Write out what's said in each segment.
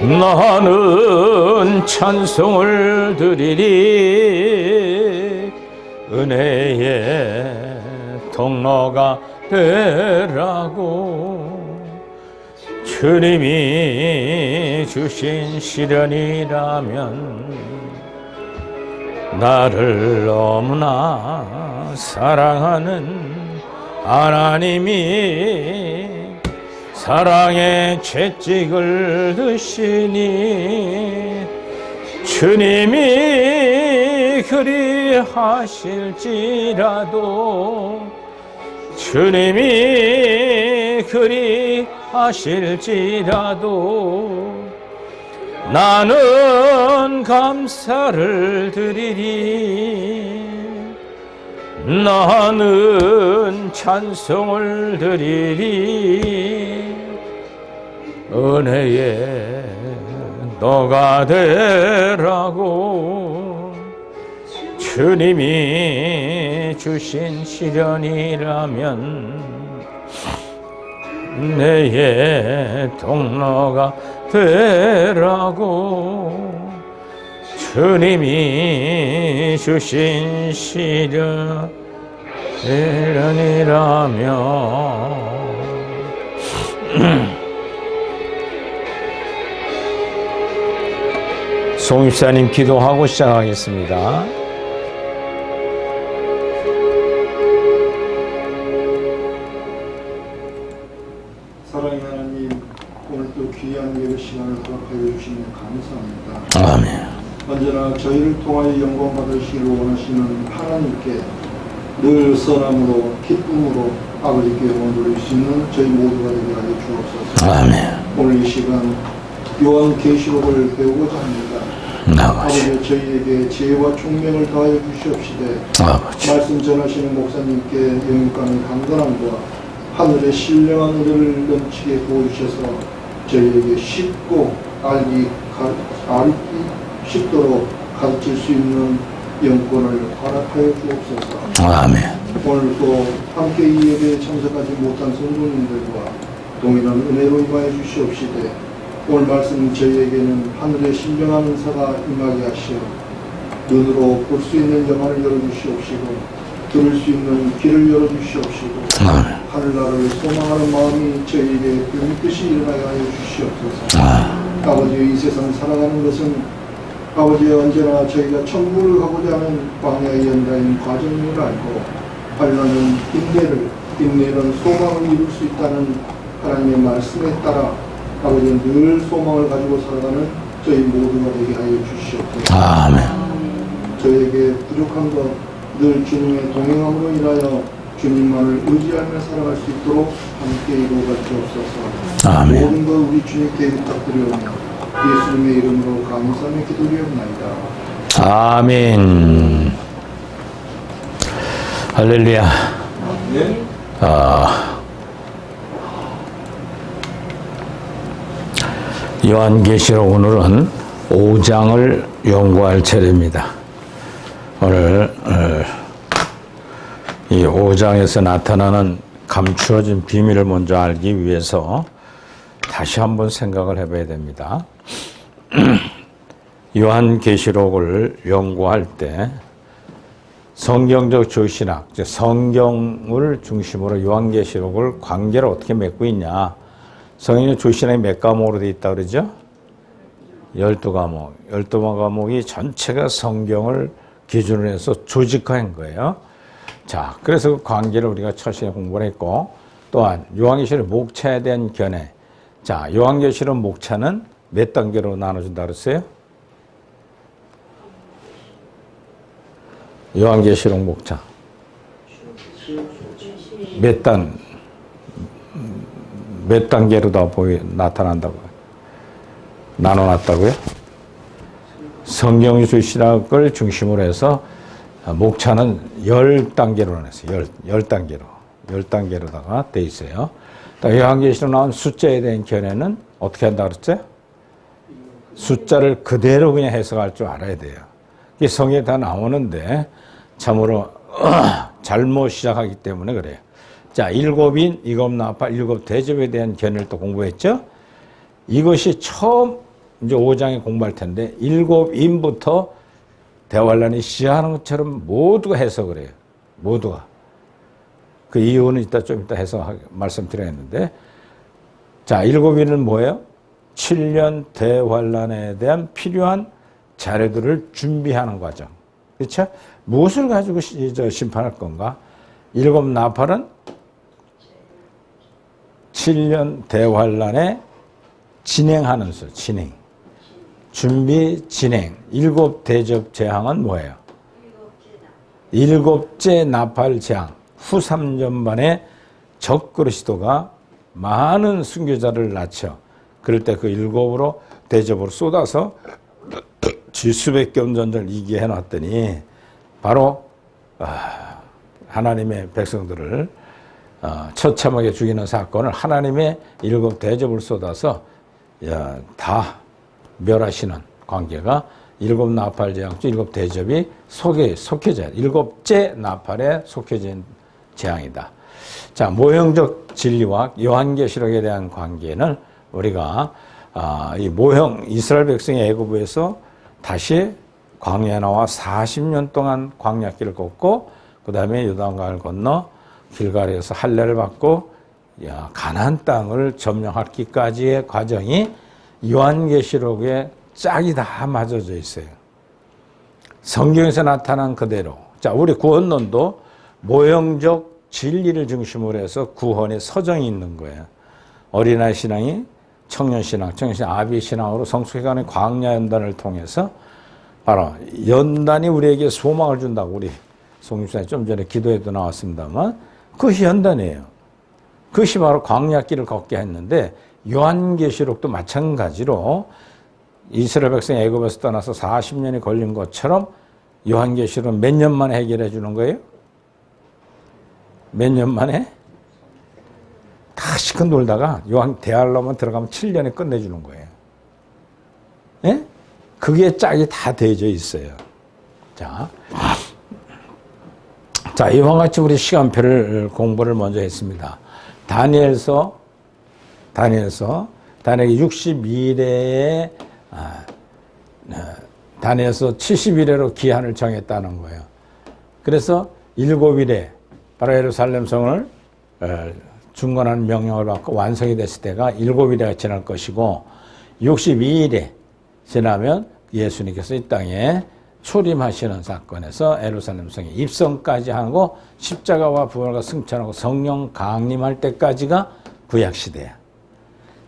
나는 찬송을 드리리 은혜의 통로가 되라고 주님이 주신 시련이라면 나를 너무나 사랑하는 하나님이 사랑의 채찍을 드시니 주님이 그리하실지라도 주님이 그리하실지라도 나는 감사를 드리리 나는 찬송을 드리리 은혜의 너가 되라고 주님이 주신 시련이라면 내의 통로가 되라고 주님이 주신 시련이라면 송입사님 기도하고 시작하겠습니다. 사랑의 하나님, 오늘도 귀한 예배 시간을 허락하여 주시니 감사합니다. 아멘. 언제나 저희를 통하여 영광 받으시기를 원하시는 하나님께 늘 선함으로 기쁨으로 아버지께 영광 돌릴 수 있는 저희 모두가 되게 하여 주옵소서. 아멘. 오늘 이 시간 요한계시록을 배우고자 합니다. 아버지 저희에게 지혜와 총명을 더하여 주시옵시되 말씀 전하시는 목사님께 영육감의 강건함과 하늘의 신령한 은혜를 넘치게 부어주셔서 저희에게 쉽고 알기 쉽도록 가르칠 수 있는 영권을 허락하여 주옵소서. 아멘. 오늘도 함께 이 예배에 참석하지 못한 성도님들과 동일한 은혜로 임하여 주시옵시되 오늘 말씀 저희에게는 하늘의 신령한 은사가 임하게 하시어 눈으로 볼 수 있는 영안을 열어주시옵시고 들을 수 있는 귀를 열어주시옵시고 하늘나라를 소망하는 마음이 저희에게 불빛이 일어나게 하여 주시옵소서. 아버지 이 세상 살아가는 것은 아버지 언제나 저희가 천국을 가고자 하는 광야의 연단인 과정을 알고 하려는 인내는 소망을 이룰 수 있다는 하나님의 말씀에 따라 아버지 늘 소망을 가지고 살아가는 저희 모두가 되게 하여 주시옵소서. 아멘. 저희에게 부족한 것 늘 주님의 동행함으로 인하여 주님만을 의지하며 살아갈 수 있도록 함께 이루어가 주옵소서. 아멘. 모든 것 우리 주님께 부탁드리오며 예수님의 이름으로 감사하며 기도드리옵나이다. 아멘. 할렐루야. 네? 요한계시록 오늘은 5장을 연구할 차례입니다. 오늘 이 5장에서 나타나는 감추어진 비밀을 먼저 알기 위해서 다시 한번 생각을 해봐야 됩니다. 요한계시록을 연구할 때 성경적 조신학, 성경을 중심으로 요한계시록을 관계를 어떻게 맺고 있냐. 성경적 조신학이 몇 과목으로 되어 있다고 그러죠? 12과목. 12과목이 전체가 성경을 기준으로 해서 조직화한 거예요. 자, 그래서 그 관계를 우리가 첫 시간에 공부를 했고, 또한 요한계시록 목차에 대한 견해. 자, 요한계시록 목차는 몇 단계로 나눠준다 그랬어요? 요한계시록 목차. 몇 단계로 다 나타난다고요? 나눠놨다고요? 성경주신학을 중심으로 해서 목차는 10단계로 나눴어요. 10단계로. 10단계로다가 돼 있어요. 요한계시록 나온 숫자에 대한 견해는 어떻게 한다 그랬죠? 숫자를 그대로 그냥 해석할 줄 알아야 돼요. 이게 성경에 다 나오는데 참으로 잘못 시작하기 때문에 그래요. 자, 일곱인, 일곱 나팔, 일곱 대접에 대한 견해를 또 공부했죠? 이것이 처음 이제 5장에 공부할 텐데 7인부터 대환란이 시작하는 것처럼 모두가 해석을 해요. 모두가. 그 이유는 좀 이따 말씀드리겠는데, 자, 7인은 뭐예요? 7년 대환란에 대한 필요한 자료들을 준비하는 과정. 그렇죠? 무엇을 가지고 심판할 건가? 7 나팔은 7년 대환란에 진행하는 수, 진행. 준비, 진행. 7 대접 재앙은 뭐예요? 7째 나팔 재앙. 후 3년 만에 적그리스도가 많은 순교자를 낳죠. 그럴 때 그 7으로 대접으로 쏟아서 지수백 경전을 이기게 해놨더니 바로 하나님의 백성들을 처참하게 죽이는 사건을 하나님의 7 대접을 쏟아서 다 멸하시는 관계가 7 나팔 재앙 중 7 대접이 속해져 7째 나팔에 속해진 재앙이다. 자, 모형적 진리와 요한계시록에 대한 관계는 우리가 이 모형 이스라엘 백성이 애굽에서 다시 광야에 나와 40년 동안 광야길을 걷고 그 다음에 요단강을 건너 길갈에서 할례를 받고 가나안 땅을 점령하기까지의 과정이 요한계시록에 짝이 다 맞아져 있어요. 성경에서 나타난 그대로. 자, 우리 구원론도 모형적 진리를 중심으로 해서 구원의 서정이 있는 거예요. 어린아이 신앙이 청년신앙, 아비신앙으로 성숙해가는 광야 연단을 통해서 바로 연단이 우리에게 소망을 준다고 우리 송집사님 좀 전에 기도에도 나왔습니다만 그것이 연단이에요. 그것이 바로 광야길을 걷게 했는데 요한계시록도 마찬가지로 이스라엘 백성이 애굽에서 떠나서 40년이 걸린 것처럼 요한계시록은 몇 년 만에 해결해 주는 거예요? 몇 년 만에? 다 시큰 놀다가 요한 대할로만 들어가면 7년에 끝내주는 거예요. 예? 그게 짝이 다 되어져 있어요. 자, 이와 같이 우리 시간표를 공부를 먼저 했습니다. 다니엘서 62일에 다니엘서 70일에로 기한을 정했다는 거예요. 그래서 7일에 바로 예루살렘 성을 중건하는 명령을 받고 완성이 됐을 때가 7일에 지날 것이고 62일에 지나면 예수님께서 이 땅에 초림하시는 사건에서 예루살렘 성에 입성까지 하고 십자가와 부활과 승천하고 성령 강림할 때까지가 구약시대야.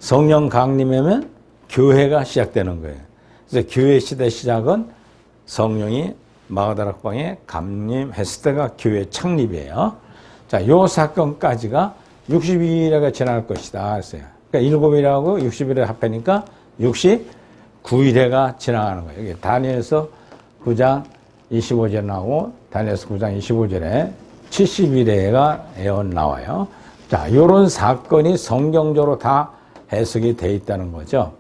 성령 강림하면 교회가 시작되는 거예요. 그래서 교회 시대 시작은 성령이 마가다락방에 감림했을 때가 교회 창립이에요. 자, 요 사건까지가 62일에가 지날 것이다 했어요. 그러니까 7일하고 60일에 합하니까 69일에가 지나가는 거예요. 여기 다니엘서 9장 25절에 나오고 다니엘서 9장 25절에 70일에가 예언 나와요. 자, 요런 사건이 성경적으로 다 해석이 돼 있다는 거죠.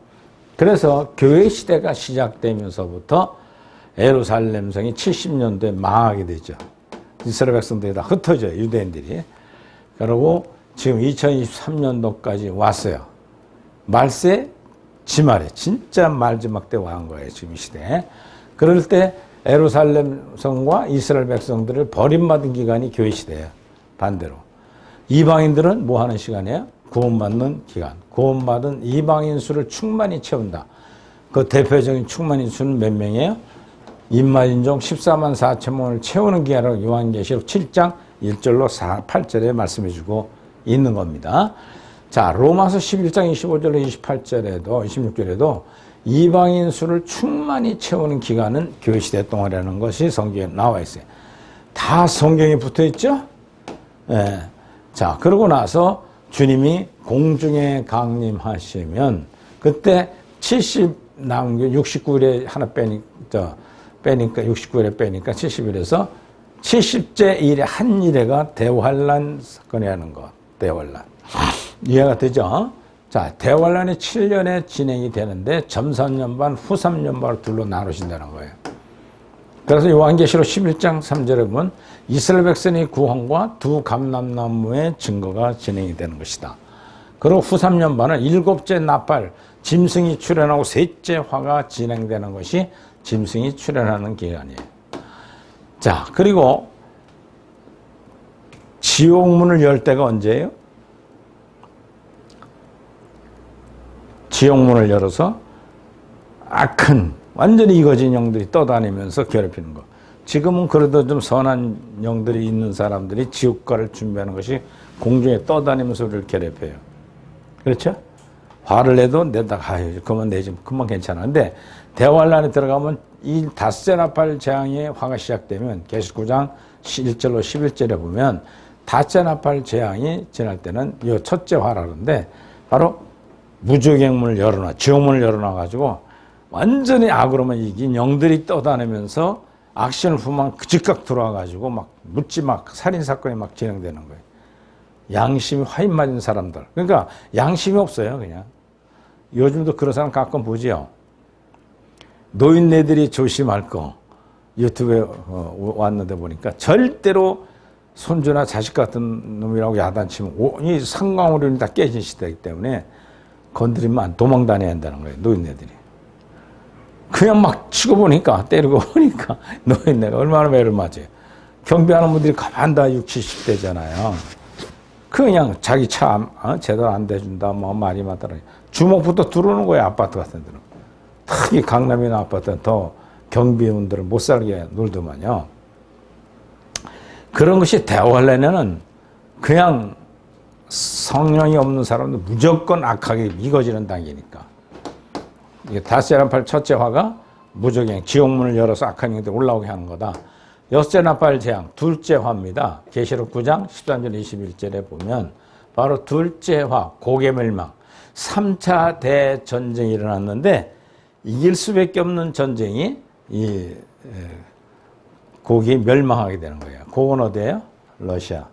그래서 교회 시대가 시작되면서부터 예루살렘 성이 70년도에 망하게 되죠. 이스라엘 백성들이 다 흩어져요, 유대인들이. 그리고 지금 2023년도까지 왔어요. 말세 지말에 진짜 마지막 때 왕 거예요, 지금 이 시대에. 그럴 때 예루살렘 성과 이스라엘 백성들을 버림받은 기간이 교회 시대예요. 반대로. 이방인들은 뭐 하는 시간이에요? 구원받는 기간. 구원받은 이방인 수를 충만히 채운다. 그 대표적인 충만인 수는 몇 명이에요? 인마인종 14만 4천 명을 채우는 기간으로 요한계시록 7장 1절로 8절에 말씀해주고 있는 겁니다. 자, 로마서 11장 25절로 28절에도 26절에도 이방인 수를 충만히 채우는 기간은 교회 시대 동안이라는 것이 성경에 나와 있어요. 다 성경에 붙어 있죠? 네. 자, 그러고 나서 주님이 공중에 강림하시면 그때 70 남은 69일에 하나 빼니까 69일에 빼니까 70일에서 70째 일에 한 일회가 대환란 사건이라는 것. 대환란. 이해가 되죠? 자, 대환란이 7년에 진행이 되는데 전 3년 반, 후 3년 반을 둘로 나누신다는 거예요. 그래서 요한계시록 11장 3절에 보면 이스라엘 백성의 구원과 두 감람나무의 증거가 진행이 되는 것이다. 그리고 후 3년 반은 7째 나팔, 짐승이 출현하고 셋째 화가 진행되는 것이 짐승이 출현하는 기간이에요. 자, 그리고 지옥문을 열 때가 언제예요? 지옥문을 열어서 악한 완전히 이거진 영들이 떠다니면서 괴롭히는 거. 지금은 그래도 좀 선한 영들이 있는 사람들이 지옥가를 준비하는 것이 공중에 떠다니면서 우리를 괴롭혀요. 그렇죠? 화를 내도 내다 가요. 그만 내지 그만 괜찮아. 근데 대환란에 들어가면 이 닷새 나팔 재앙의 화가 시작되면 계시록구장 1절로 11절에 보면 닷새 나팔 재앙이 지날 때는 이 첫째 화라는데 바로 무저갱문을 열어놔, 지옥문을 열어놔 가지고 완전히 악으로만 이긴 영들이 떠다니면서 악신을 품으면 즉각 들어와 가지고 막 묻지 막 살인 사건이 막 진행되는 거예요. 양심이 화인 맞은 사람들. 그러니까 양심이 없어요, 그냥. 요즘도 그런 사람 가끔 보지요. 노인네들이 조심할 거 유튜브에 왔는데 보니까 절대로 손주나 자식 같은 놈이라고 야단치면 이 상광오륜이 다 깨진 시대이기 때문에 건드리면 도망 다녀야 한다는 거예요, 노인네들이. 그냥 막 치고 보니까, 때리고 보니까 노인네가 얼마나 매를 맞아요. 경비하는 분들이 가만 다 60, 70대잖아요. 그냥 자기 차 제대로 안 대준다, 뭐 말이 많더라. 주먹부터 들어오는 거예요, 아파트 같은 데는. 특히 강남이나 아파트는 더 경비원들을 못 살게 놀더만요. 그런 것이 대화하려면은 그냥 성령이 없는 사람도 무조건 악하게 익어지는 단계니까. 이게 닷새 나팔 첫째 화가 무저갱, 지옥문을 열어서 악한 영들이 올라오게 하는 거다. 여섯째 나팔 재앙, 둘째 화입니다. 계시록 9장 13절 21절에 보면 바로 둘째 화, 고개멸망, 3차 대전쟁이 일어났는데 이길 수밖에 없는 전쟁이 고기 멸망하게 되는 거예요. 그건 어디예요? 러시아.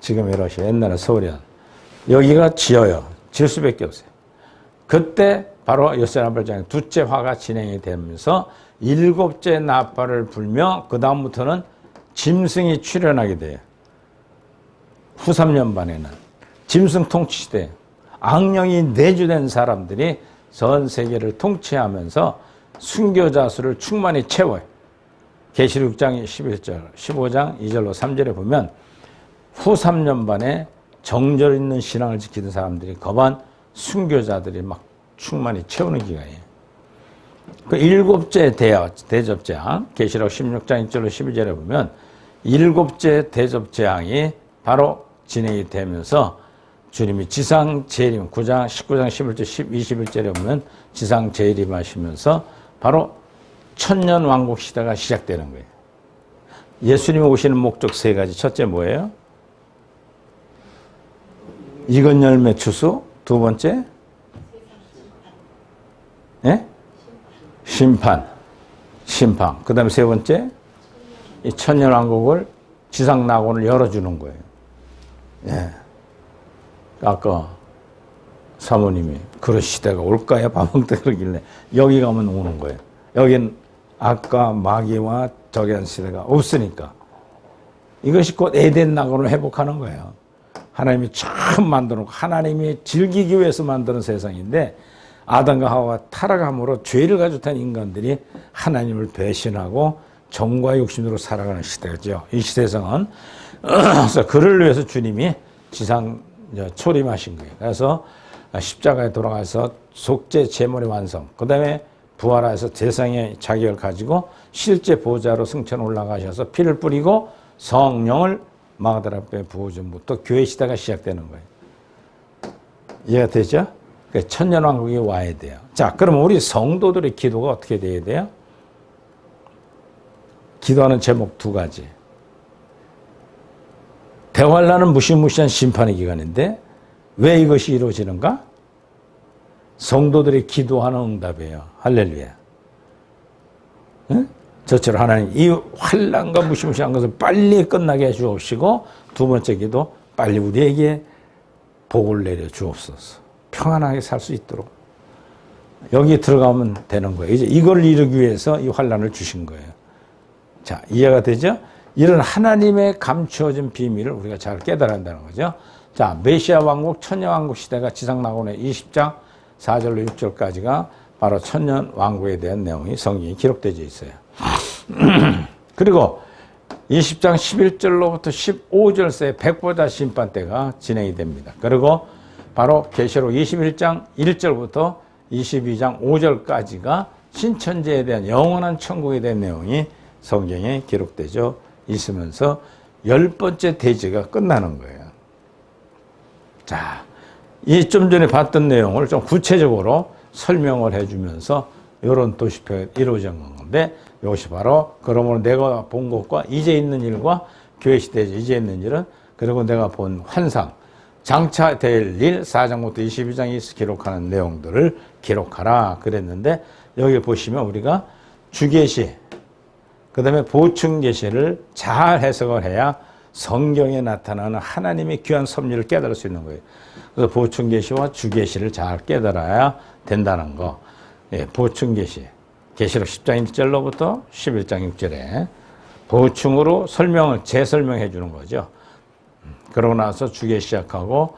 지금의 러시아, 옛날에 소련. 여기가 지어요. 질 수밖에 없어요. 그때 바로 여섯째 나팔 재앙, 둘째 화가 진행이 되면서 7째 나팔을 불며 그 다음부터는 짐승이 출현하게 돼요. 후 3년 반에는 짐승 통치 시대, 악령이 내주된 사람들이 전 세계를 통치하면서 순교자 수를 충만히 채워요. 계시록 6장 11절, 15장 2절로 3절에 보면 후 3년 반에 정절 있는 신앙을 지키는 사람들이 거반 순교자들이 막 충만히 채우는 기간이에요. 그 7째 대접재앙, 계시록 16장 1절로 12절에 보면 7째 대접재앙이 바로 진행이 되면서 주님이 지상 재림, 9장, 19장 11절, 21절에 보면 지상 재림하시면서 바로 천년 왕국 시대가 시작되는 거예요. 예수님이 오시는 목적 세 가지. 첫째 뭐예요? 익은 열매 추수. 두 번째? 예? 심판. 그 다음에 세 번째? 이 천년 왕국을 지상 낙원을 열어주는 거예요. 예. 아까 사모님이 그런 시대가 올까요? 밥 먹다 그러길래 여기 가면 오는 거예요. 여긴 아까 마귀와 적연 시대가 없으니까. 이것이 곧 에덴 낙원을 회복하는 거예요. 하나님이 처음 만들어놓고 하나님이 즐기기 위해서 만드는 세상인데 아담과 하와가 타락함으로 죄를 가지고 탄 인간들이 하나님을 배신하고 정과 욕심으로 살아가는 시대죠. 이 시대성은 그래서 그를 위해서 주님이 지상 초림하신 거예요. 그래서 십자가에 돌아가서 속죄 제물의 완성, 그 다음에 부활해서 세상의 자격을 가지고 실제 보좌로 승천 올라가셔서 피를 뿌리고 성령을 마가다라 앞에 부어줌부터 교회 시대가 시작되는 거예요. 이해가 되죠? 그러니까 천년왕국이 와야 돼요. 자, 그럼 우리 성도들의 기도가 어떻게 돼야 돼요? 기도하는 제목 두 가지. 대환란은 무시무시한 심판의 기간인데 왜 이것이 이루어지는가? 성도들이 기도하는 응답이에요. 할렐루야. 응? 저처럼 하나님 이 환란과 무시무시한 것을 빨리 끝나게 해 주옵시고 두 번째 기도 빨리 우리에게 복을 내려 주옵소서. 평안하게 살 수 있도록. 여기 들어가면 되는 거예요. 이제 이걸 이루기 위해서 이 환란을 주신 거예요. 자, 이해가 되죠? 이런 하나님의 감추어진 비밀을 우리가 잘 깨달아야 한다는 거죠. 자, 메시아 왕국, 천년 왕국 시대가 지상낙원의 20장 4절로 6절까지가 바로 천년 왕국에 대한 내용이 성경에 기록되어 있어요. 그리고 20장 11절로부터 15절 사이 백보자 심판 때가 진행이 됩니다. 그리고 바로 계시록 21장 1절부터 22장 5절까지가 신천지에 대한 영원한 천국에 대한 내용이 성경에 기록되어 있으면서 10번째 대지가 끝나는 거예요. 자, 이 좀 전에 봤던 내용을 좀 구체적으로 설명을 해주면서 이런 도시표가 이루어진 건데, 이것이 바로 그러므로 내가 본 것과 이제 있는 일과 교회 시대에 이제 있는 일은, 그리고 내가 본 환상, 장차 될 일 4장부터 22장이 기록하는 내용들을 기록하라 그랬는데, 여기 보시면 우리가 주계시, 그 다음에 보충계시를 잘 해석을 해야 성경에 나타나는 하나님의 귀한 섭리를 깨달을 수 있는 거예요. 그래서 보충계시와 주계시를 잘 깨달아야 된다는 거. 예, 보충계시. 계시록 10장 1절로부터 11장 6절에 보충으로 재설명해 주는 거죠. 그러고 나서 주계 시작하고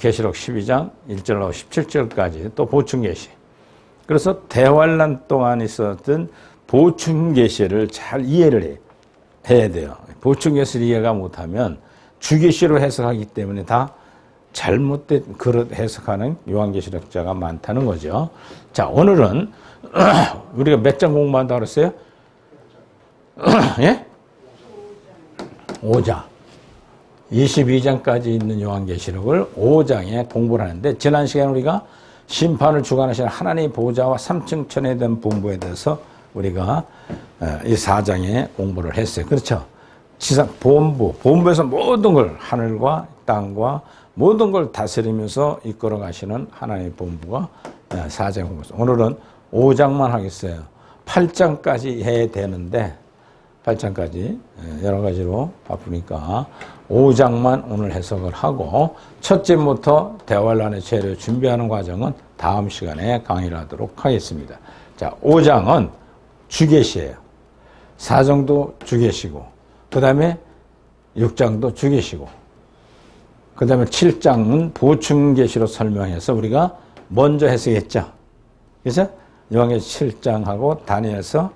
계시록 12장 1절로 17절까지 또 보충계시. 그래서 대환란 동안 있었던 보충계시를 잘 이해를 해야 돼요. 보충계시를 이해가 못하면 주계시로 해석하기 때문에 다 잘못된 그릇 해석하는 요한계시록자가 많다는 거죠. 자, 오늘은 우리가 몇 장 공부한다고 그랬어요? 예? 5장. 22장까지 있는 요한계시록을 5장에 공부를 하는데, 지난 시간에 우리가 심판을 주관하시는 하나님의 보좌와 3층 천에 대한 본부에 대해서 우리가 이 4장에 공부를 했어요. 그렇죠? 지상 본부에서 모든 걸, 하늘과 땅과 모든 걸 다스리면서 이끌어 가시는 하나님의 본부가 4장에 공부했어요. 오늘은 5장만 하겠어요. 8장까지 해야 되는데 8장까지 여러 가지로 바쁘니까 5장만 오늘 해석을 하고, 첫째부터 대환란의 죄를 준비하는 과정은 다음 시간에 강의를 하도록 하겠습니다. 자, 5장은 주계시예요. 4장도 주계시고, 그 다음에 6장도 주계시고, 그 다음에 7장은 보충계시로 설명해서 우리가 먼저 해석했죠. 그래서 요한계시 7장하고 다니엘서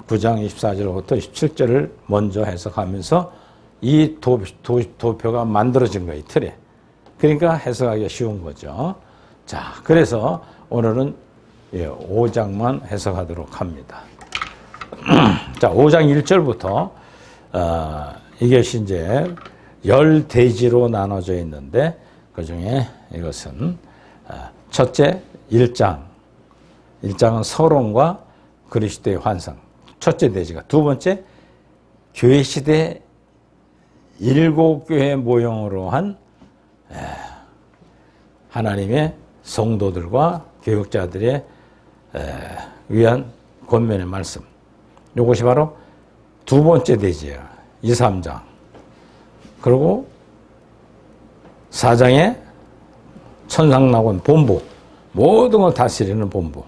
9장 24절부터 27절을 먼저 해석하면서 이 도표가 만들어진 거예요, 이 틀에. 그러니까 해석하기가 쉬운 거죠. 자, 그래서 오늘은 5장만 해석하도록 합니다. 자, 5장 1절부터 이것이 이제 10대지로 나눠져 있는데, 그 중에 이것은 첫째 1장. 1장은 서론과 그리스도의 환상. 첫째 대지가. 두 번째, 교회 시대 7교회 모형으로 한 하나님의 성도들과 교육자들의 위한 권면의 말씀. 이것이 바로 두 번째 대지예요. 2, 3장. 그리고 4장에 천상낙원 본부. 모든 걸 다스리는 본부.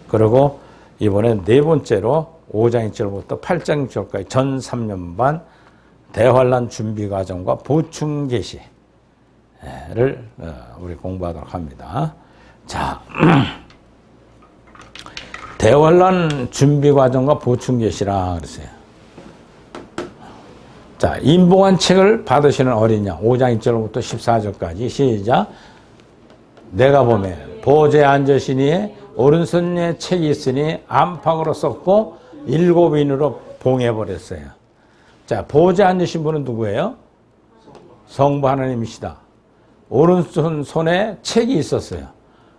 그리고 이번에 네 번째로 5장 1절부터 8장 6절까지 전 3년 반 대환란 준비 과정과 보충계시를 우리 공부하도록 합니다. 자, 대환란 준비 과정과 보충계시라 그랬어요. 자, 인봉한 책을 받으시는 어린 양 5장 1절부터 14절까지 시작. 내가 보매 보좌에 앉으시니 오른손에 책이 있으니 안팎으로 썼고 7인으로 봉해버렸어요. 자, 보좌에 앉으신 분은 누구예요? 성부 하나님이시다. 오른손에 책이 있었어요.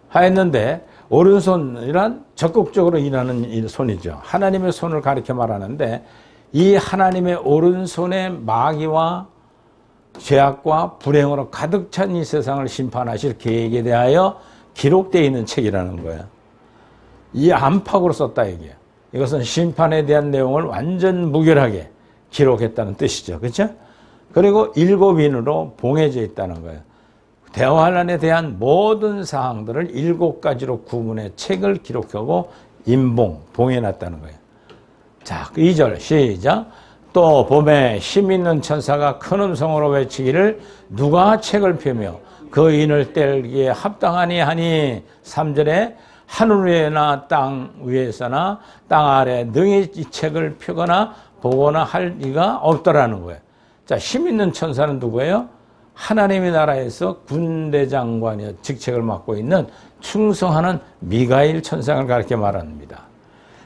하였는데 오른손이란 적극적으로 일하는 손이죠. 하나님의 손을 가리켜 말하는데, 이 하나님의 오른손에 마귀와 죄악과 불행으로 가득 찬 이 세상을 심판하실 계획에 대하여 기록되어 있는 책이라는 거예요. 이 안팎으로 썼다 이게. 이것은 심판에 대한 내용을 완전 무결하게 기록했다는 뜻이죠. 그렇죠? 그리고 7인으로 봉해져 있다는 거예요. 대환란에 대한 모든 사항들을 7가지로 구분해 책을 기록하고 봉해놨다는 거예요. 자, 2절 시작. 또 봄에 힘 있는 천사가 큰 음성으로 외치기를 누가 책을 펴며 그 인을 떼기에 합당하니 하니 3절에 하늘 위에나 땅 위에서나 땅 아래 능히 이 책을 펴거나 보거나 할 리가 없더라는 거예요. 자, 힘 있는 천사는 누구예요? 하나님의 나라에서 군대장관이요 직책을 맡고 있는 충성하는 미가엘 천상을 가르쳐 말합니다.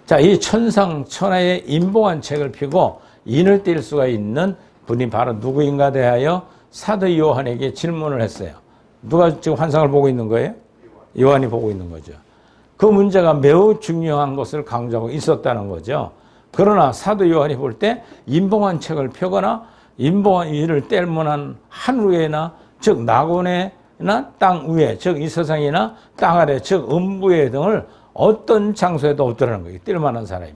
자, 이 천상천하의 인봉한 책을 펴고 인을 뗄 수가 있는 분이 바로 누구인가 대하여 사도 요한에게 질문을 했어요. 누가 지금 환상을 보고 있는 거예요? 요한이 보고 있는 거죠. 그 문제가 매우 중요한 것을 강조하고 있었다는 거죠. 그러나 사도 요한이 볼 때 인봉한 책을 펴거나 인봉한 인을 뗄 만한 하늘 위에나 즉 낙원에나 땅 위에 즉 이 세상이나 땅 아래 즉 음부에 등을 어떤 장소에도 없더라는 거예요. 뗄 만한 사람이.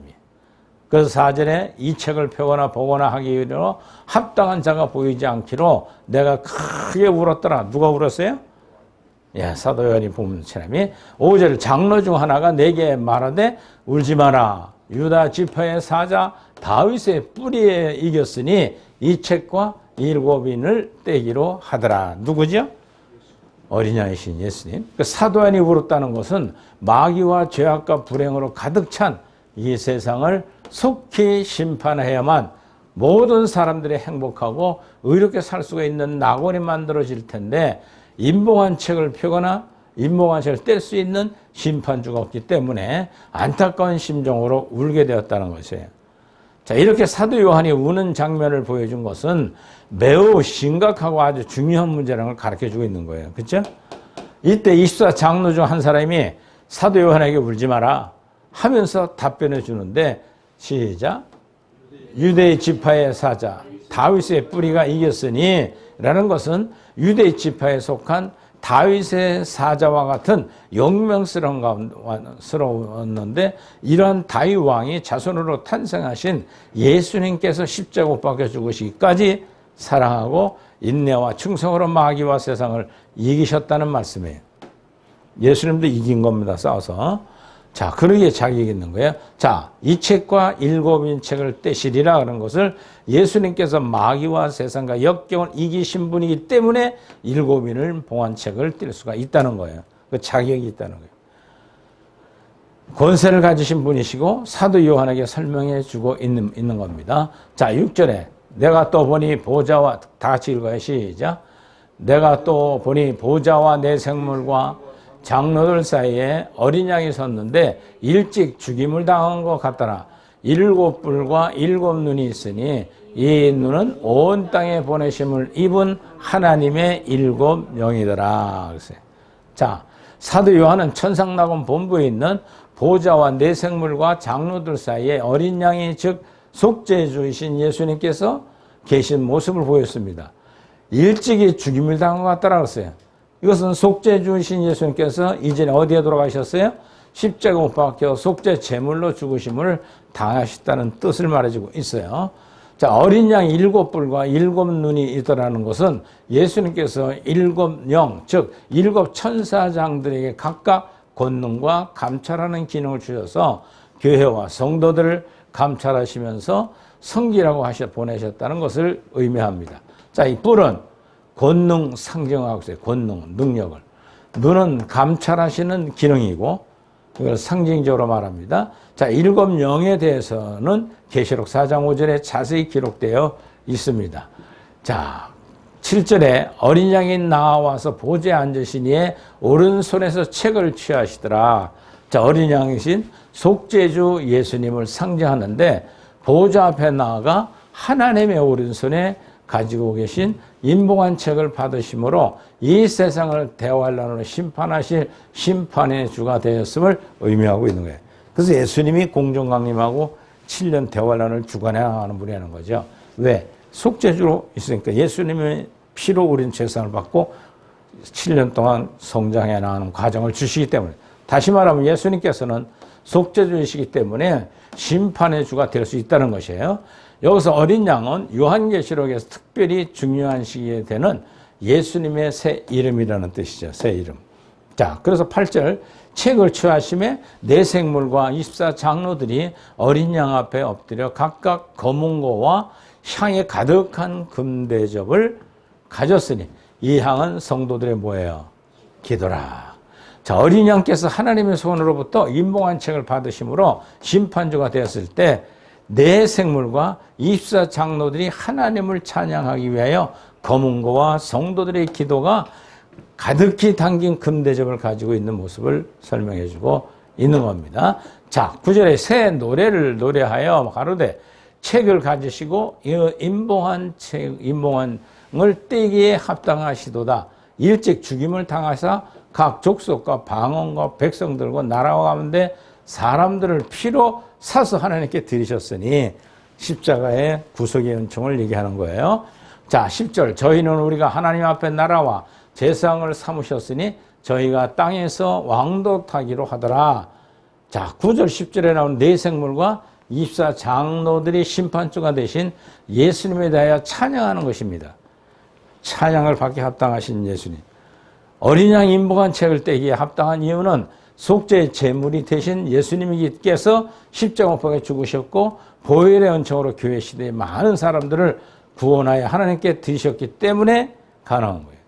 그래서 4절에 이 책을 펴거나 보거나 하기로 합당한 자가 보이지 않기로 내가 크게 울었더라. 누가 울었어요? 예, 사도 요한이 본 사람이 5절 장로 중 하나가 내게 말하되 울지 마라. 유다 지파의 사자 다윗의 뿌리에 이겼으니 이 책과 7인을 떼기로 하더라. 누구죠? 어린 양이신 예수님. 그 사도 요한이 울었다는 것은 마귀와 죄악과 불행으로 가득 찬 이 세상을 속히 심판해야만 모든 사람들이 행복하고 의롭게 살 수가 있는 낙원이 만들어질 텐데 인봉한 책을 펴거나 인봉한 책을 뗄 수 있는 심판주가 없기 때문에 안타까운 심정으로 울게 되었다는 것이에요. 자, 이렇게 사도 요한이 우는 장면을 보여준 것은 매우 심각하고 아주 중요한 문제라는 걸 가르쳐주고 있는 거예요. 그렇죠? 이때 24 장로 중 한 사람이 사도 요한에게 울지 마라 하면서 답변해 주는데 시작. 유대 지파의 사자 다윗의 뿌리가 이겼으니 라는 것은 유대 지파에 속한 다윗의 사자와 같은 영명스러웠는데 이러한 다윗 왕이 자손으로 탄생하신 예수님께서 십자가 못 박혀 죽으시기까지 사랑하고 인내와 충성으로 마귀와 세상을 이기셨다는 말씀이에요. 예수님도 이긴 겁니다. 싸워서. 자, 그러기에 자격이 있는 거예요. 자, 이 책과 7인 책을 떼시리라 그런 것을 예수님께서 마귀와 세상과 역경을 이기신 분이기 때문에 7인을 봉한 책을 뗄 수가 있다는 거예요. 그 자격이 있다는 거예요. 권세를 가지신 분이시고 사도 요한에게 설명해 주고 있는 겁니다. 자, 6절에 내가 또 보니 보좌와 다 같이 읽어요. 시작. 내가 또 보니 보좌와 내 생물과 장로들 사이에 어린 양이 섰는데 일찍 죽임을 당한 것 같더라. 7뿔과 7눈이 있으니 이 눈은 온 땅에 보내심을 입은 하나님의 7영이더라. 자, 사도 요한은 천상낙원 본부에 있는 보좌와 내생물과 장로들 사이에 어린 양이 즉 속죄주이신 예수님께서 계신 모습을 보였습니다. 일찍이 죽임을 당한 것 같더라 그랬어요. 이것은 속죄주이신 예수님께서 이전에 어디에 돌아가셨어요? 십자가 못 박혀 속죄 제물로 죽으심을 당하셨다는 뜻을 말해주고 있어요. 자, 어린 양 7뿔과 7눈이 있더라는 것은 예수님께서 7영, 즉 7천사장들에게 각각 권능과 감찰하는 기능을 주셔서 교회와 성도들을 감찰하시면서 성기라고 보내셨다는 것을 의미합니다. 자, 이 뿔은 권능 상징하고 있어요. 권능, 능력을. 눈은 감찰하시는 기능이고 이걸 상징적으로 말합니다. 자, 7영에 대해서는 계시록 4장 5절에 자세히 기록되어 있습니다. 자, 7절에 어린 양이 나와서 보좌에 앉으시니에 오른손에서 책을 취하시더라. 자, 어린 양이신 속죄주 예수님을 상징하는데 보좌 앞에 나아가 하나님의 오른손에 가지고 계신 인봉한 책을 받으심으로 이 세상을 대환란으로 심판하실 심판의 주가 되었음을 의미하고 있는 거예요. 그래서 예수님이 공정강림하고 7년 대환란을 주관해야 하는 분이라는 거죠. 왜? 속죄주로 있으니까 예수님의 피로 우린 죄상을 받고 7년 동안 성장해 나가는 과정을 주시기 때문에, 다시 말하면 예수님께서는 속죄주이시기 때문에 심판의 주가 될 수 있다는 것이에요. 여기서 어린 양은 요한계시록에서 특별히 중요한 시기에 되는 예수님의 새 이름이라는 뜻이죠. 새 이름. 자, 그래서 8절 책을 취하심에 네 생물과 24장로들이 어린 양 앞에 엎드려 각각 검은고와 향에 가득한 금대접을 가졌으니 이 향은 성도들의 뭐예요? 기도라. 자, 어린 양께서 하나님의 손으로부터 임봉한 책을 받으심으로 심판주가 되었을 때 네 생물과 24장로들이 하나님을 찬양하기 위하여 검은고와 성도들의 기도가 가득히 담긴 금대접을 가지고 있는 모습을 설명해 주고 있는 겁니다. 자, 9절에 새 노래를 노래하여 가로되 책을 가지시고 임봉한 임봉한을 떼기에 합당하시도다. 일찍 죽임을 당하사 각 족속과 방언과 백성들과 나라와 가운데 사람들을 피로 사서 하나님께 드리셨으니 십자가의 구속의 은총을 얘기하는 거예요. 자, 10절 저희는 우리가 하나님 앞에 나라와 제사장을 삼으셨으니 저희가 땅에서 왕도타기로 하더라. 자, 9절 10절에 나온 네 생물과 24장로들이 심판주가 되신 예수님에 대하여 찬양하는 것입니다. 찬양을 받기 합당하신 예수님. 어린 양 임봉한 책을 떼기에 합당한 이유는 속죄의 제물이 되신 예수님께서 십자가 못 박혀 죽으셨고 보혈의 은총으로 교회 시대에 많은 사람들을 구원하여 하나님께 드리셨기 때문에 가능한 거예요.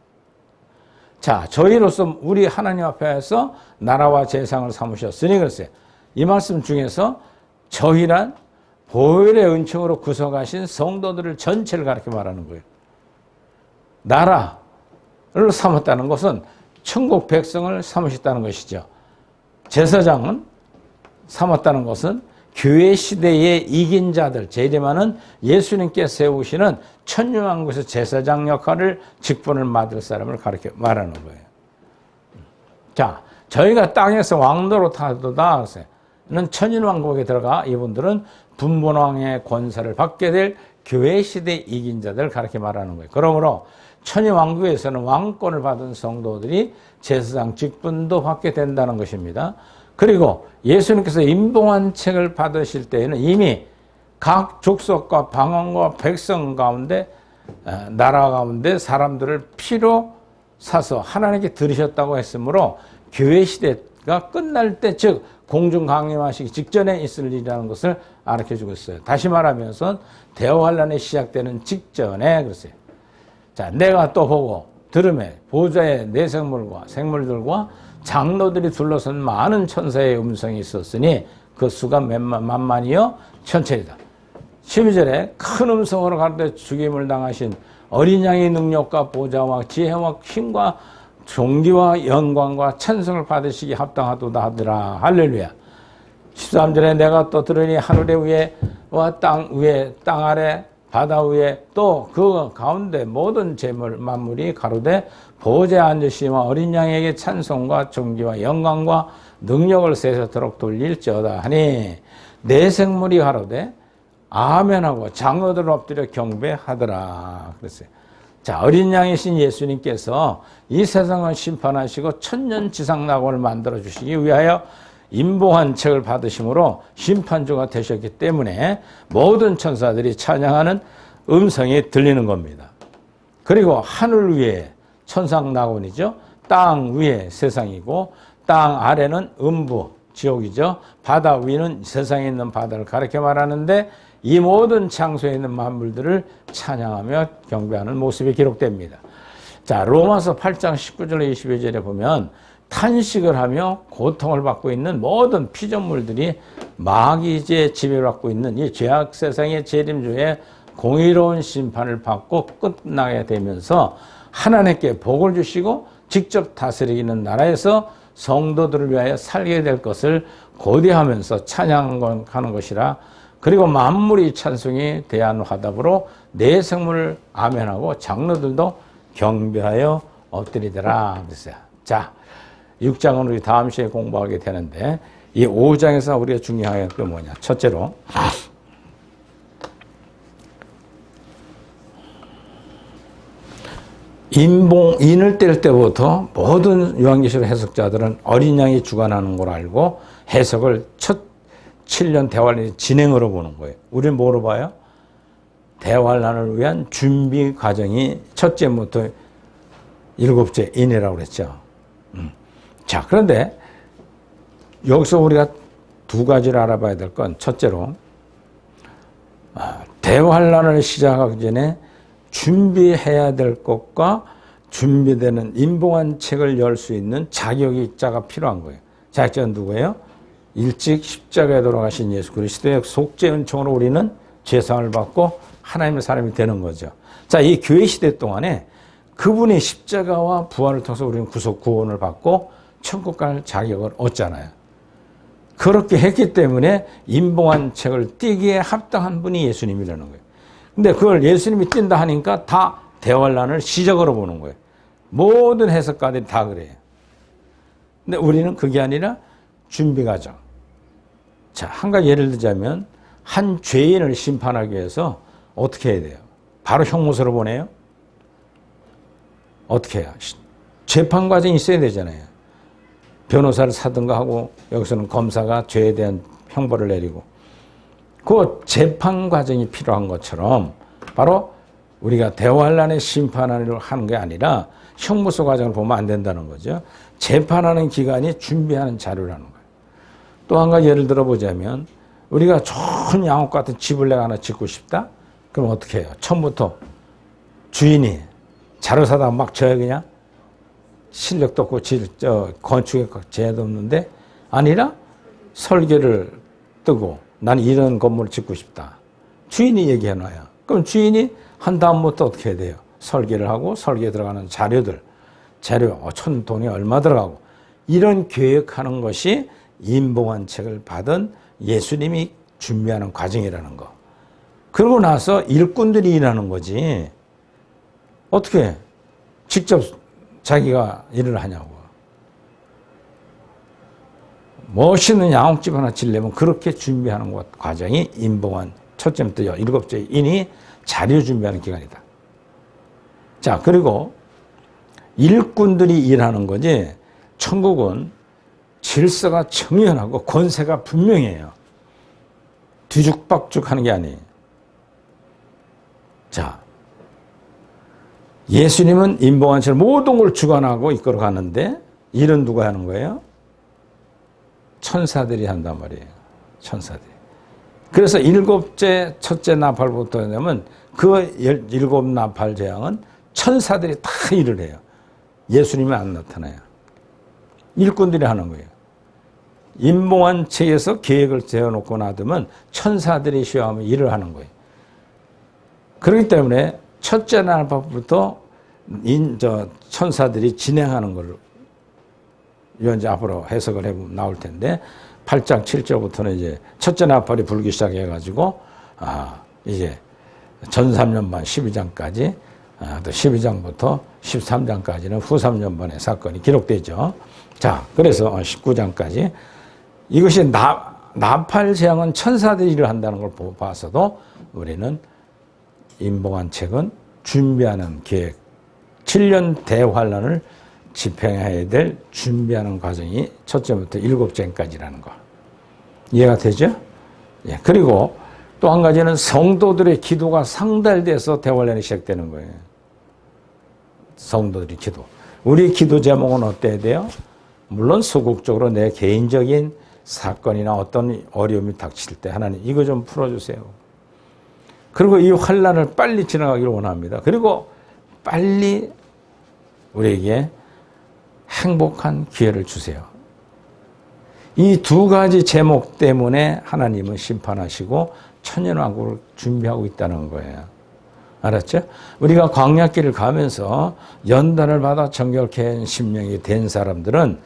자, 저희로서 우리 하나님 앞에서 나라와 제상을 삼으셨으니 그랬어요. 이 말씀 중에서 저희란 보혈의 은총으로 구속하신 성도들을 전체를 가르쳐 말하는 거예요. 나라를 삼았다는 것은 천국 백성을 삼으셨다는 것이죠. 제사장은 삼았다는 것은 교회 시대에 이긴 자들, 재림하는 예수님께 세우시는 천년왕국에서 제사장 역할을 직분을 맡을 사람을 가르쳐 말하는 거예요. 자, 저희가 땅에서 왕도로 타도다. 는 천년왕국에 들어가 이분들은 분본왕의 권세를 받게 될 교회 시대 이긴 자들 가르쳐 말하는 거예요. 그러므로 천년왕국에서는 왕권을 받은 성도들이 제사장 직분도 받게 된다는 것입니다. 그리고 예수님께서 임봉한 책을 받으실 때에는 이미 각 족속과 방언과 백성 가운데 나라 가운데 사람들을 피로 사서 하나님께 드리셨다고 했으므로 교회 시대가 끝날 때 즉 공중 강림하시기 직전에 있을 일이라는 것을 알려주고 있어요. 다시 말하면서 대환란이 시작되는 직전에 그랬어요. 자, 내가 또 보고 들음에 보좌에 네 생물과 생물들과 장로들이 둘러선 많은 천사의 음성이 있었으니 그 수가 만만이요 천천이다. 12절에 큰 음성으로 가르쳐 죽임을 당하신 어린 양의 능력과 보좌와 지혜와 힘과 존귀와 영광과 찬송을 받으시기 합당하도다 하더라. 할렐루야. 13절에 내가 또 들으니 하늘의 위에와 땅 위에 땅 아래 바다 위에 또 그 가운데 모든 재물 만물이 가로되 보좌에 앉으시와 어린 양에게 찬송과 존귀와 영광과 능력을 세세토록 돌릴지어다 하니 내 생물이 가로되 아멘하고 장로들 엎드려 경배하더라 그랬어요. 자, 어린 양이신 예수님께서 이 세상을 심판하시고 천년지상 낙원을 만들어 주시기 위하여 임봉한 책을 받으심으로 심판주가 되셨기 때문에 모든 천사들이 찬양하는 음성이 들리는 겁니다. 그리고 하늘 위에 천상 낙원이죠. 땅 위에 세상이고 땅 아래는 음부, 지옥이죠. 바다 위는 세상에 있는 바다를 가리켜 말하는데 이 모든 장소에 있는 만물들을 찬양하며 경배하는 모습이 기록됩니다. 자, 로마서 8장 19절 22절에 보면 탄식을 하며 고통을 받고 있는 모든 피조물들이 마귀의 지배를 받고 있는 이 죄악 세상의 재림주에 공의로운 심판을 받고 끝나게 되면서 하나님께 복을 주시고 직접 다스리는 나라에서 성도들을 위하여 살게 될 것을 고대하면서 찬양하는 것이라. 그리고 만물이 찬송이 대한 화답으로 내 생물을 아멘하고 장로들도 경배하여 엎드리더라 그랬어요. 자, 6장은 우리 다음 시에 공부하게 되는데 이 5장에서 우리가 중요한 게 뭐냐. 첫째로 인을 뗄 때부터 모든 요한계시록 해석자들은 어린 양이 주관하는 걸 알고 해석을 첫 7년 대환란의 진행으로 보는 거예요. 우리는 뭐로 봐요? 대환란을 위한 준비 과정이 첫째부터 일곱째 인이라고 그랬죠. 자, 그런데 여기서 우리가 두 가지를 알아봐야 될 건, 첫째로 대환란을 시작하기 전에 준비해야 될 것과 준비되는 임봉한 책을 열 수 있는 자격자가 필요한 거예요. 자격자는 누구예요? 일찍 십자가에 돌아가신 예수 그리스도의 속죄 은총으로 우리는 죄사함을 받고 하나님의 사람이 되는 거죠. 자, 이 교회 시대 동안에 그분의 십자가와 부활을 통해서 우리는 구속 구원을 받고 천국 갈 자격을 얻잖아요. 그렇게 했기 때문에 임봉한 책을 띄기에 합당한 분이 예수님이라는 거예요. 근데 그걸 예수님이 띈다 하니까 다 대환란을 시작으로 보는 거예요. 모든 해석가들이 다 그래요. 근데 우리는 그게 아니라 준비 과정. 자, 한 가지 예를 들자면 한 죄인을 심판하기 위해서 어떻게 해야 돼요? 바로 형무소로 보내요? 어떻게 해요? 재판 과정이 있어야 되잖아요. 변호사를 사든가 하고 여기서는 검사가 죄에 대한 형벌을 내리고 그 재판 과정이 필요한 것처럼 바로 우리가 대환란의 심판을 하는 게 아니라 형무소 과정을 보면 안 된다는 거죠. 재판하는 기간이 준비하는 자료라는 거예요. 또 한 가지 예를 들어보자면 우리가 좋은 양옥 같은 집을 내가 하나 짓고 싶다? 그럼 어떻게 해요? 처음부터 주인이 자료 사다가 막 져요 그냥? 실력도 없고 건축에 재도 없는데 아니라 설계를 뜨고 난 이런 건물을 짓고 싶다. 주인이 얘기해놔요. 그럼 주인이 한 다음부터 어떻게 해야 돼요? 설계를 하고 설계에 들어가는 자료들, 돈이 얼마 들어가고 이런 계획하는 것이 임봉한 책을 받은 예수님이 준비하는 과정이라는 거. 그러고 나서 일꾼들이 일하는 거지. 어떻게 직접 자기가 일을 하냐고. 멋있는 양옥집 하나 지려면 그렇게 준비하는 것 과정이 임봉한 첫째부터 일곱째 인이 자료 준비하는 기간이다. 자, 그리고 일꾼들이 일하는 거지 천국은 질서가 정연하고 권세가 분명해요. 뒤죽박죽 하는 게 아니에요. 자, 예수님은 임봉한 채로 모든 걸 주관하고 이끌어 가는데 일은 누가 하는 거예요? 천사들이 한단 말이에요. 천사들이. 그래서 첫째 나팔부터 되면 그 일곱 나팔 재앙은 천사들이 다 일을 해요. 예수님은 안 나타나요. 일꾼들이 하는 거예요. 임봉한 책에서 계획을 세워놓고 놔두면 천사들이 쉬어하면 일을 하는 거예요. 그렇기 때문에 첫째 나팔부터 천사들이 진행하는 걸 이제 앞으로 해석을 해보면 나올 텐데 8장 7절부터는 이제 첫째 나팔이 불기 시작해가지고 이제 전 3년반 12장까지 또 12장부터 13장까지는 후 3년반의 사건이 기록되죠. 자, 그래서 19장까지 이것이 나팔 재앙은 천사들이 일을 한다는 걸 봐서도 우리는 임봉한 책은 준비하는 계획, 7년 대환란을 집행해야 될 준비하는 과정이 첫째부터 일곱째까지라는 거. 이해가 되죠? 예. 그리고 또 한 가지는 성도들의 기도가 상달돼서 대환란이 시작되는 거예요. 성도들의 기도. 우리 기도 제목은 어때야 돼요? 물론 소극적으로 내 개인적인 사건이나 어떤 어려움이 닥칠 때 하나님 이거 좀 풀어주세요. 그리고 이 환란을 빨리 지나가기를 원합니다. 그리고 빨리 우리에게 행복한 기회를 주세요. 이 두 가지 제목 때문에 하나님은 심판하시고 천년왕국을 준비하고 있다는 거예요. 알았죠? 우리가 광야길을 가면서 연단을 받아 정결케 심령이 된 사람들은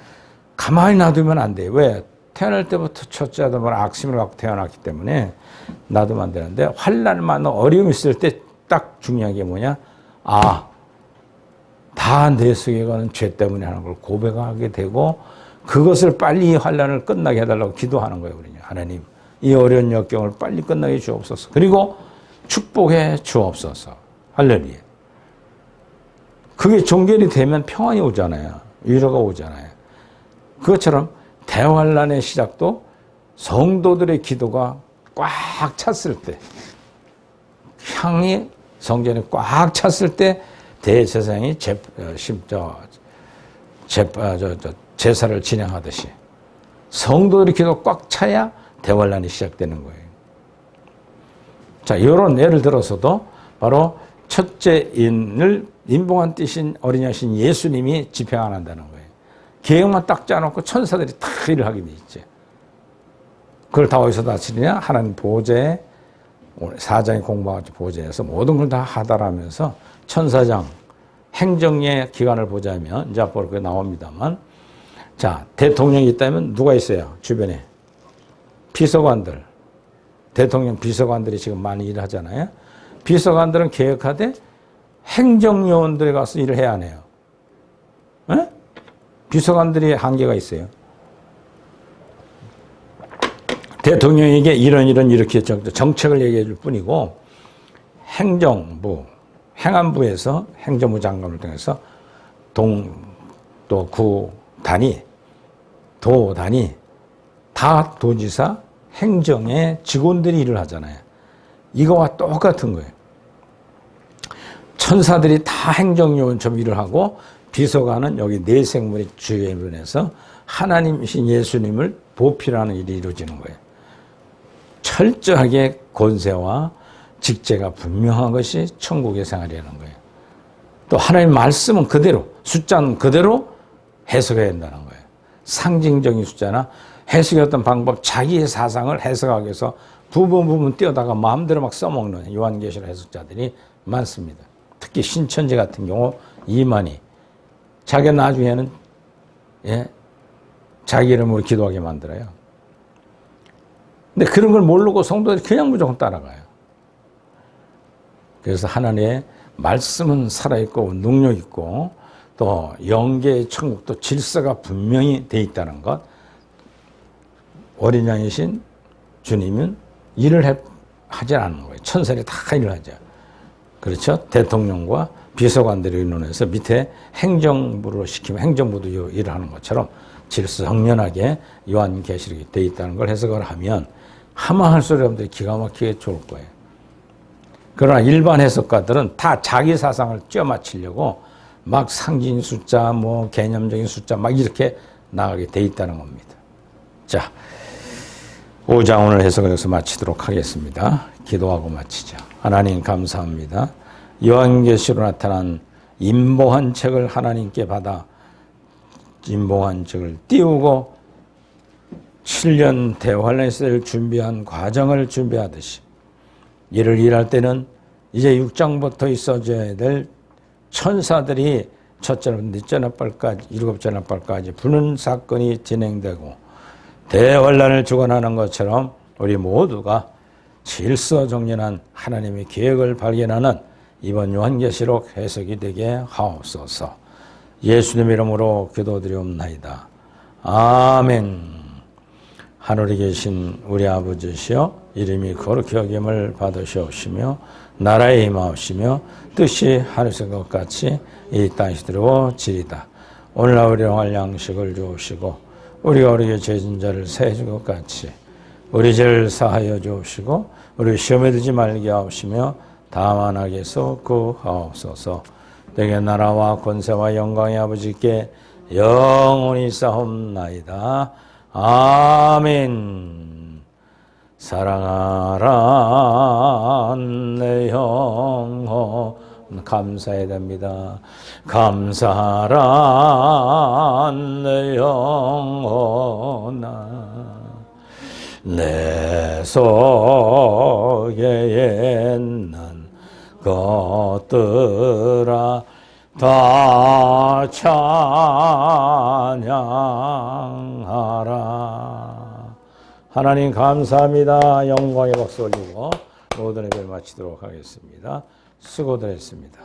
가만히 놔두면 안 돼요. 왜? 태어날 때부터 첫째 아담은 악심을 갖고 태어났기 때문에 놔두면 안 되는데 환난을 만나 어려움이 있을 때 딱 중요한 게 뭐냐? 다 내 속에 가는 죄 때문에 하는 걸 고백하게 되고 그것을 빨리 환난을 끝나게 해달라고 기도하는 거예요. 우리는. 하나님 이 어려운 역경을 빨리 끝나게 주옵소서. 그리고 축복해 주옵소서. 할렐루야. 그게 종결이 되면 평안이 오잖아요. 위로가 오잖아요. 그것처럼 대환란의 시작도 성도들의 기도가 꽉 찼을 때, 향이 성전에 꽉 제사를 진행하듯이 성도들의 기도 꽉 차야 대환란이 시작되는 거예요. 자, 이런 예를 들어서도 바로 첫째 인을 인봉한 뜻인 어린이 하신 예수님이 집행 안 한다는 거예요. 계획만 딱 짜놓고 천사들이 다 일을 하게 돼 있죠. 그걸 다 어디서 다스리냐? 하나님 보좌에, 4장에 공부하고 보좌에서 모든 걸 다 하달하면서 천사장, 행정의 기관을 보자면, 이제 앞으로 그게 나옵니다만, 자, 대통령이 있다면 누가 있어요? 주변에. 비서관들. 대통령 비서관들이 지금 많이 일을 하잖아요. 비서관들은 계획하되 행정요원들이 가서 일을 해야 하네요. 에? 비서관들이 한계가 있어요. 대통령에게 이렇게 정책을 얘기해 줄 뿐이고 행정부, 행안부에서 행정부 장관을 통해서 또 구 단위, 도 단위, 다 도지사, 행정의 직원들이 일을 하잖아요. 이거와 똑같은 거예요. 천사들이 다 행정요원처럼 일을 하고 비서관은 여기 내생물의 주임을 해서 하나님이신 예수님을 보필하는 일이 이루어지는 거예요. 철저하게 권세와 직제가 분명한 것이 천국의 생활이라는 거예요. 또 하나님 말씀은 그대로, 숫자는 그대로 해석해야 된다는 거예요. 상징적인 숫자나 해석의 어떤 방법, 자기의 사상을 해석하기 위해서 부분 띄어다가 마음대로 막 써먹는 요한계시록 해석자들이 많습니다. 특히 신천지 같은 경우 이만희. 자기가 나중에는 자기 이름으로 기도하게 만들어요. 근데 그런 걸 모르고 성도들이 그냥 무조건 따라가요. 그래서 하나님의 말씀은 살아있고 능력있고 또 영계의 천국도 질서가 분명히 돼 있다는 것. 어린 양이신 주님은 일을 하지 않는 거예요. 천사들이 다 일을 하죠. 그렇죠? 대통령과 비서관들이 의논해서 밑에 행정부로 시키면 행정부도 일을 하는 것처럼 질서정연하게 요한계시록이 돼 있다는 걸 해석을 하면 하마할 소리 여러분들이 기가 막히게 좋을 거예요. 그러나 일반 해석가들은 다 자기 사상을 쥐어맞추려고 막 상징 숫자, 뭐 개념적인 숫자 막 이렇게 나가게 돼 있다는 겁니다. 자, 5장 오늘 해석을 여기서 마치도록 하겠습니다. 기도하고 마치자. 하나님 감사합니다. 요한계시로 나타난 임봉한 책을 하나님께 받아 임봉한 책을 띄우고 7년 대환란이 있을 준비한 과정을 준비하듯이 이를 일할 때는 이제 6장부터 있어져야 될 천사들이 첫째 넷째 나팔까지 일곱째 나팔까지 부는 사건이 진행되고 대환란을 주관하는 것처럼 우리 모두가 질서정연한 하나님의 계획을 발견하는 이번 요한계시록 해석이 되게 하옵소서. 예수님 이름으로 기도드리옵나이다. 아멘. 하늘에 계신 우리 아버지시여 이름이 거룩히 여김을 받으시옵시며 나라에 임하옵시며 뜻이 하늘에서 것 같이 이 땅에서 이루어지리다. 오늘날 우리로 할 양식을 주옵시고 우리가 우리에게 죄진 자를 사해 준 것 같이 우리 죄를 사하여 주옵시고 우리 시험에 들지 말게 하옵시며 다만 악에서 구하옵소서. 내게 나라와 권세와 영광의 아버지께 영원히 싸움나이다. 아멘. 사랑하라 내 영혼 감사해야 됩니다. 감사하라 내 영혼아 내 속에 있는 것들아 다 찬양하라. 하나님 감사합니다. 영광의 박수 올리고 모든 예배를 마치도록 하겠습니다. 수고들 했습니다.